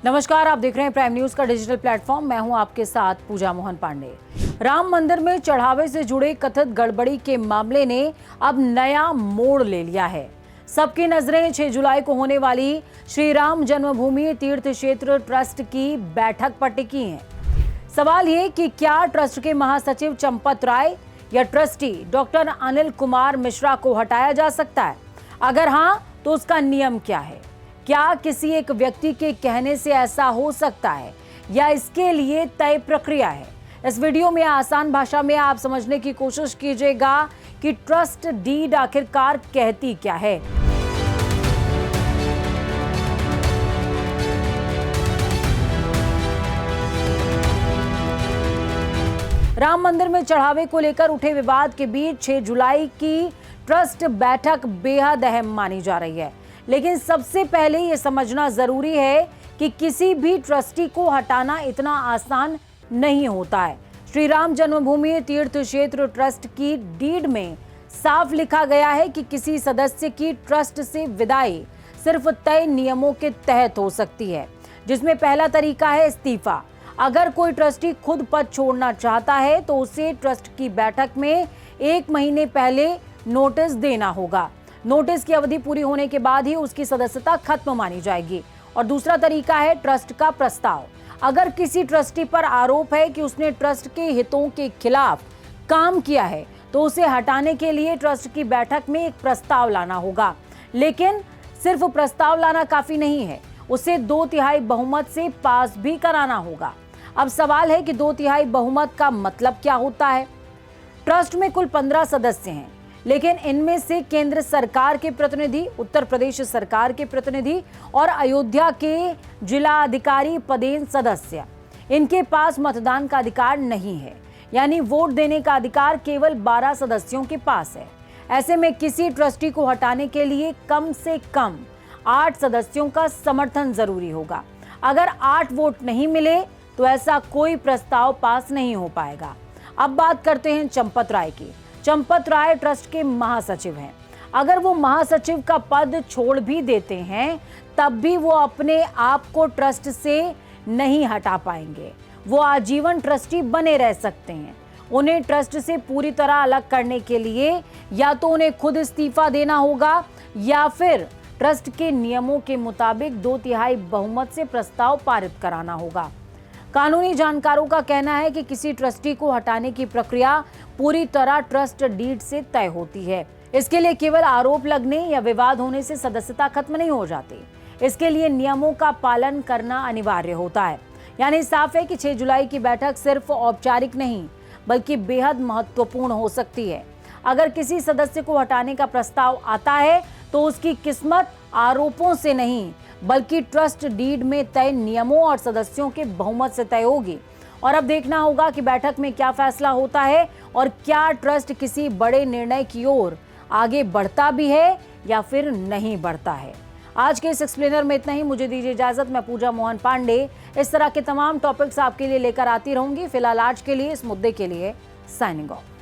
नमस्कार, आप देख रहे हैं प्राइम न्यूज का डिजिटल प्लेटफॉर्म। मैं हूं आपके साथ पूजा मोहन पांडे। राम मंदिर में चढ़ावे से जुड़े कथित गड़बड़ी के मामले ने अब नया मोड़ ले लिया है। सबकी नजरें 6 जुलाई को होने वाली श्री राम जन्मभूमि तीर्थ क्षेत्र ट्रस्ट की बैठक पर टिकी हैं। सवाल ये कि क्या ट्रस्ट के महासचिव चंपत राय या ट्रस्टी डॉक्टर अनिल कुमार मिश्रा को हटाया जा सकता है? अगर हां, तो उसका नियम क्या है? क्या किसी एक व्यक्ति के कहने से ऐसा हो सकता है या इसके लिए तय प्रक्रिया है? इस वीडियो में आसान भाषा में आप समझने की कोशिश कीजिएगा कि ट्रस्ट डीड आखिरकार कहती क्या है। राम मंदिर में चढ़ावे को लेकर उठे विवाद के बीच 6 जुलाई की ट्रस्ट बैठक बेहद अहम मानी जा रही है। लेकिन सबसे पहले यह समझना जरूरी है कि किसी भी ट्रस्टी को हटाना इतना आसान नहीं होता है। श्री राम जन्मभूमि तीर्थ क्षेत्र ट्रस्ट की डीड में साफ लिखा गया है कि किसी सदस्य की ट्रस्ट से विदाई सिर्फ तय नियमों के तहत हो सकती है, जिसमें पहला तरीका है इस्तीफा। अगर कोई ट्रस्टी खुद पद छोड़ना चाहता है तो उसे ट्रस्ट की बैठक में 1 महीने पहले नोटिस देना होगा। नोटिस की अवधि पूरी होने के बाद ही उसकी सदस्यता खत्म मानी जाएगी। और दूसरा तरीका है ट्रस्ट का प्रस्ताव। अगर किसी ट्रस्टी पर आरोप है कि उसने ट्रस्ट के हितों के खिलाफ काम किया है तो उसे हटाने के लिए ट्रस्ट की बैठक में एक प्रस्ताव लाना होगा। लेकिन सिर्फ प्रस्ताव लाना काफी नहीं है, उसे 2/3 बहुमत से पास भी कराना होगा। अब सवाल है कि 2/3 बहुमत का मतलब क्या होता है? ट्रस्ट में कुल 15 सदस्य हैं, लेकिन इनमें से केंद्र सरकार के प्रतिनिधि, उत्तर प्रदेश सरकार के प्रतिनिधि और अयोध्या के जिला अधिकारी पदेन सदस्य, इनके पास मतदान का अधिकार नहीं है। यानी वोट देने का अधिकार केवल 12 सदस्यों के पास है। ऐसे में किसी ट्रस्टी को हटाने के लिए कम से कम 8 सदस्यों का समर्थन जरूरी होगा। अगर 8 वोट नहीं मिले तो ऐसा कोई प्रस्ताव पास नहीं हो पाएगा। अब बात करते हैं चंपत राय की। चंपत राय ट्रस्ट के महासचिव हैं। अगर वो महासचिव का पद छोड़ भी देते हैं तब भी वो अपने आप को ट्रस्ट से नहीं हटा पाएंगे। वो आजीवन ट्रस्टी बने रह सकते हैं। उन्हें ट्रस्ट से पूरी तरह अलग करने के लिए या तो उन्हें खुद इस्तीफा देना होगा या फिर ट्रस्ट के नियमों के मुताबिक 2/3 बहुमत से प्रस्ताव पारित कराना होगा। कानूनी जानकारों का कहना है कि किसी ट्रस्टी को हटाने की प्रक्रिया पूरी तरह ट्रस्ट डीड से तय होती है। इसके लिए केवल आरोप लगने या विवाद होने से सदस्यता खत्म नहीं हो जाती। इसके लिए नियमों का पालन करना अनिवार्य होता है। यानी साफ है कि 6 जुलाई की बैठक सिर्फ औपचारिक नहीं बल्कि बेहद महत्वपूर्ण हो सकती है। अगर किसी सदस्य को हटाने का प्रस्ताव आता है तो उसकी किस्मत आरोपों से नहीं बल्कि ट्रस्ट डीड में तय नियमों और सदस्यों के बहुमत से तय होगी। और अब देखना होगा कि बैठक में क्या फैसला होता है और क्या ट्रस्ट किसी बड़े निर्णय की ओर आगे बढ़ता भी है या फिर नहीं बढ़ता है। आज के इस एक्सप्लेनर में इतना ही। मुझे दीजिए इजाजत। मैं पूजा मोहन पांडे इस तरह के तमाम टॉपिक्स आपके लिए लेकर आती रहूंगी। फिलहाल आज के लिए इस मुद्दे के लिए साइनिंग ऑफ।